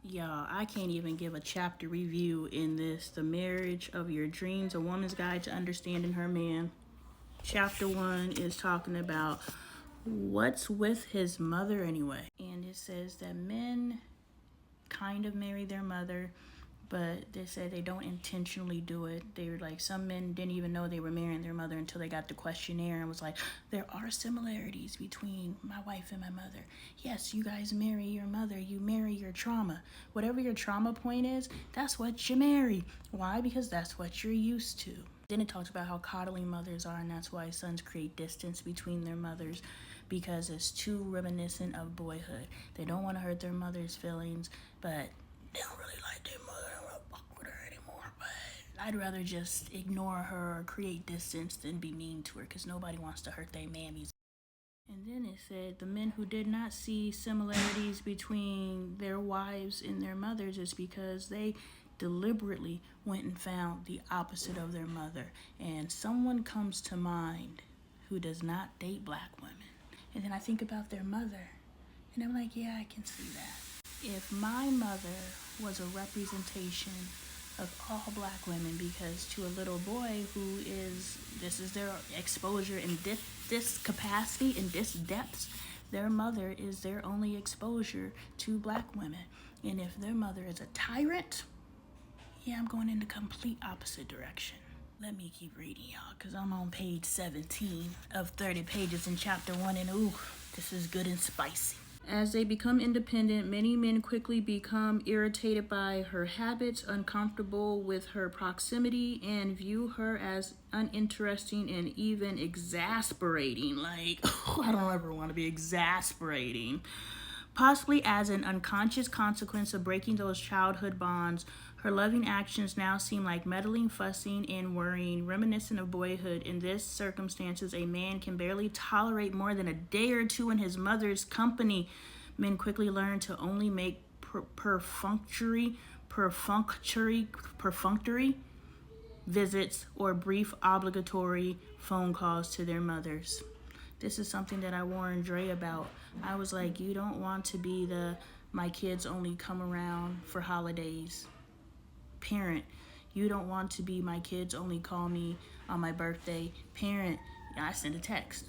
Y'all, I can't even give a chapter review in this. The Marriage of Your Dreams, A Woman's Guide to Understanding Her Man. Chapter 1 is talking about what's with his mother anyway. And it says that men kind of marry their mother, but they said they don't intentionally do it. They were like, some men didn't even know they were marrying their mother until they got the questionnaire and was like, there are similarities between my wife and my mother. Yes, you guys marry your mother, you marry your trauma. Whatever your trauma point is, that's what you marry. Why? Because that's what you're used to. Then it talks about how coddling mothers are, and that's why sons create distance between their mothers, because it's too reminiscent of boyhood. They don't want to hurt their mother's feelings, but they don't really like their mother. I don't want to fuck with her anymore. But I'd rather just ignore her or create distance than be mean to her, because nobody wants to hurt their mammies. And then it said the men who did not see similarities between their wives and their mothers is because they deliberately went and found the opposite of their mother. And someone comes to mind who does not date black women. And then I think about their mother, and I'm like, yeah, I can see that. If my mother was a representation of all black women, because to a little boy who is, this is their exposure in this capacity, in this depths, their mother is their only exposure to black women. And if their mother is a tyrant, yeah, I'm going in the complete opposite direction. Let me keep reading, y'all, because I'm on page 17 of 30 pages in chapter 1, and ooh, this is good and spicy. As they become independent, many men quickly become irritated by her habits, uncomfortable with her proximity, and view her as uninteresting and even exasperating. Like, I don't ever want to be exasperating. Possibly as an unconscious consequence of breaking those childhood bonds, her loving actions now seem like meddling, fussing, and worrying, reminiscent of boyhood. In this circumstances, a man can barely tolerate more than a day or two in his mother's company. Men quickly learn to only make perfunctory visits or brief obligatory phone calls to their mothers. This is something that I warned Dre about. I was like, you don't want to be the my kids only come around for holidays parent. You don't want to be my kids only call me on my birthday parent. I send a text.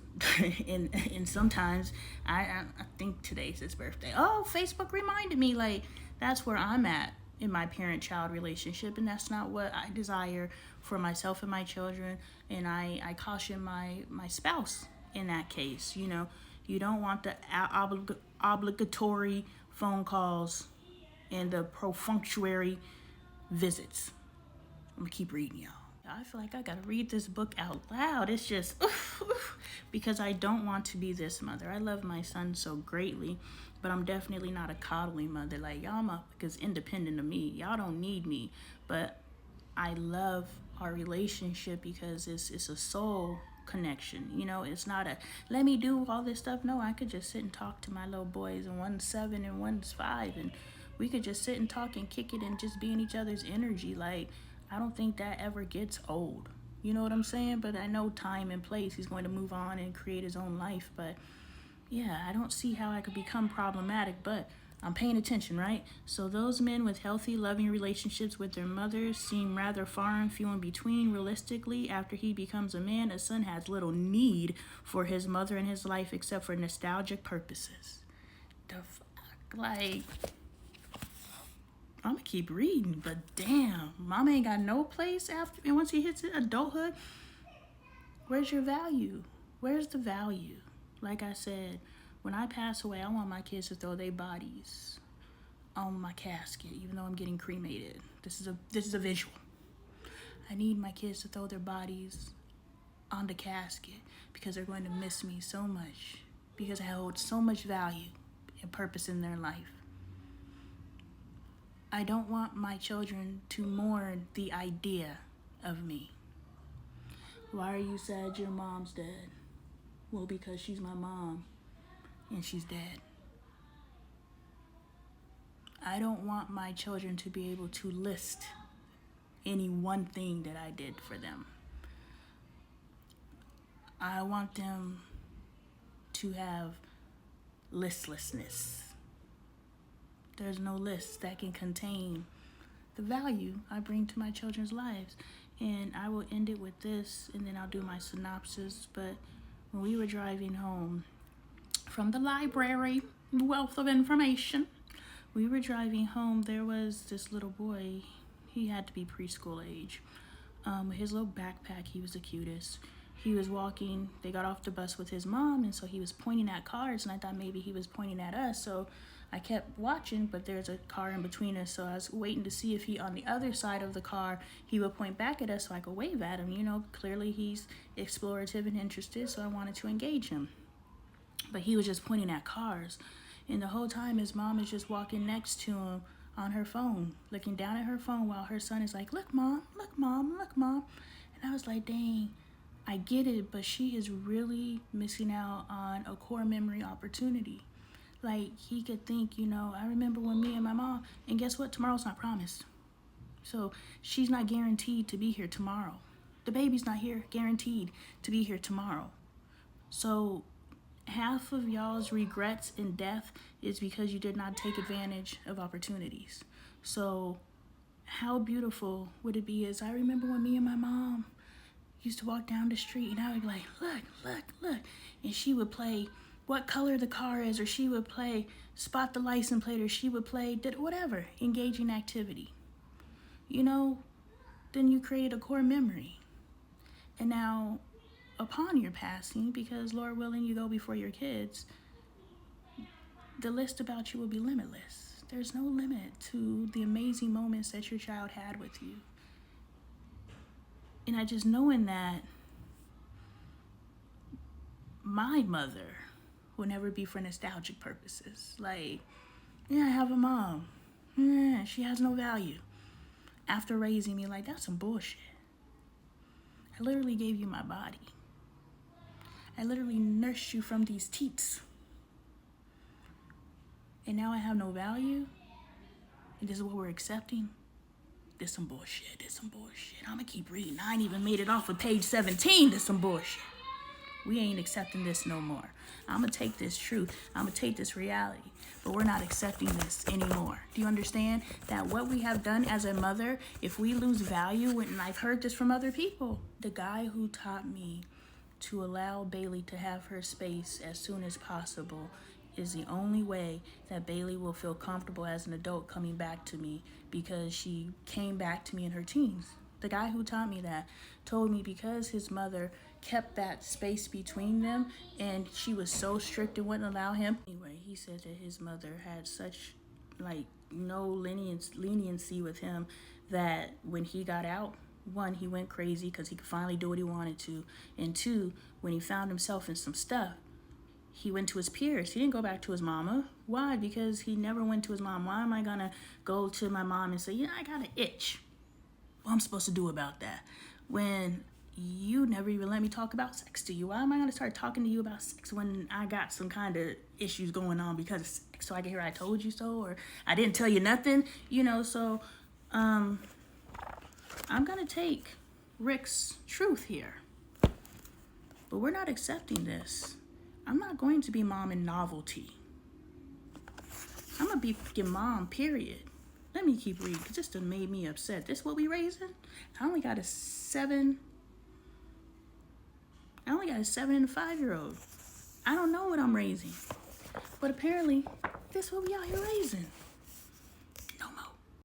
and sometimes I think today's his birthday. Oh, Facebook reminded me. Like, that's where I'm at in my parent-child relationship, and that's not what I desire for myself and my children. And I caution my spouse in that case. You know, you don't want the obligatory phone calls and the perfunctory visits. I'm gonna keep reading, y'all. I feel like I gotta read this book out loud. It's just because I don't want to be this mother. I love my son so greatly, but I'm definitely not a coddling mother. Like, y'all motherfuckers independent of me. Y'all don't need me. But I love our relationship because it's a soul connection. You know, it's not a let me do all this stuff. No, I could just sit and talk to my little boys, and one's 7 and one's 5, and we could just sit and talk and kick it and just be in each other's energy. Like, I don't think that ever gets old. You know what I'm saying? But I know time and place, he's going to move on and create his own life. But yeah, I don't see how I could become problematic, but I'm paying attention, right? So those men with healthy, loving relationships with their mothers seem rather far and few in between. Realistically, after he becomes a man, a son has little need for his mother in his life except for nostalgic purposes. The fuck? Like, I'm gonna keep reading, but damn, mama ain't got no place after, and once he hits adulthood, where's your value? Where's the value? Like I said, when I pass away, I want my kids to throw their bodies on my casket, even though I'm getting cremated. This is a visual. I need my kids to throw their bodies on the casket because they're going to miss me so much, because I hold so much value and purpose in their life. I don't want my children to mourn the idea of me. Why are you sad your mom's dead? Well, because she's my mom and she's dead. I don't want my children to be able to list any one thing that I did for them. I want them to have listlessness. There's no list that can contain the value I bring to my children's lives. And I will end it with this, and then I'll do my synopsis. But when we were driving home from the library, wealth of information, we were driving home. There was this little boy. He had to be preschool age. With his little backpack, he was the cutest. He was walking, they got off the bus with his mom, and so he was pointing at cars, and I thought maybe he was pointing at us, so I kept watching, but there's a car in between us, so I was waiting to see if he, on the other side of the car, he would point back at us so I could wave at him. You know, clearly he's explorative and interested, so I wanted to engage him. But he was just pointing at cars, and the whole time his mom is just walking next to him on her phone, looking down at her phone while her son is like, look, mom, look, mom, look, mom. And I was like, dang, I get it, but she is really missing out on a core memory opportunity. Like, he could think, you know, I remember when me and my mom, and guess what? Tomorrow's not promised. So she's not guaranteed to be here tomorrow. The baby's not here guaranteed to be here tomorrow. So half of y'all's regrets in death is because you did not take advantage of opportunities. So how beautiful would it be is I remember when me and my mom used to walk down the street, and I would be like, look, look, look. And she would play what color the car is, or she would play spot the license plate, or she would play whatever, engaging activity. You know, then you create a core memory. And now, upon your passing, because Lord willing, you go before your kids, the list about you will be limitless. There's no limit to the amazing moments that your child had with you. And I just knowing that my mother will never be for nostalgic purposes. Like, yeah, I have a mom. Yeah, she has no value. After raising me, like, that's some bullshit. I literally gave you my body. I literally nursed you from these teats. And now I have no value? And this is what we're accepting? This some bullshit, this some bullshit. I'm gonna keep reading. I ain't even made it off of page 17. This some bullshit. We ain't accepting this no more. I'm gonna take this truth. I'm gonna take this reality. But we're not accepting this anymore. Do you understand that what we have done as a mother, if we lose value, and I've heard this from other people, the guy who taught me to allow Bailey to have her space as soon as possible is the only way that Bailey will feel comfortable as an adult coming back to me, because she came back to me in her teens. The guy who taught me that told me because his mother kept that space between them and she was so strict and wouldn't allow him. Anyway, he said that his mother had such like no leniency with him that when he got out, one, he went crazy because he could finally do what he wanted to, and two, when he found himself in some stuff, he went to his peers. He didn't go back to his mama. Why? Because he never went to his mom. Why am I gonna go to my mom and say, yeah, I got an itch? What I'm supposed to do about that? When you never even let me talk about sex to you. Why am I gonna start talking to you about sex when I got some kind of issues going on because of sex? So I can hear I told you so, or I didn't tell you nothing, you know? So I'm gonna take Rick's truth here, but we're not accepting this. I'm not going to be mom in novelty. I'm gonna be freaking mom, period. Let me keep reading, because this done made me upset. This what we raising? I only got a 7 and a 5-year-old. I don't know what I'm raising. But apparently, this what we out here raising.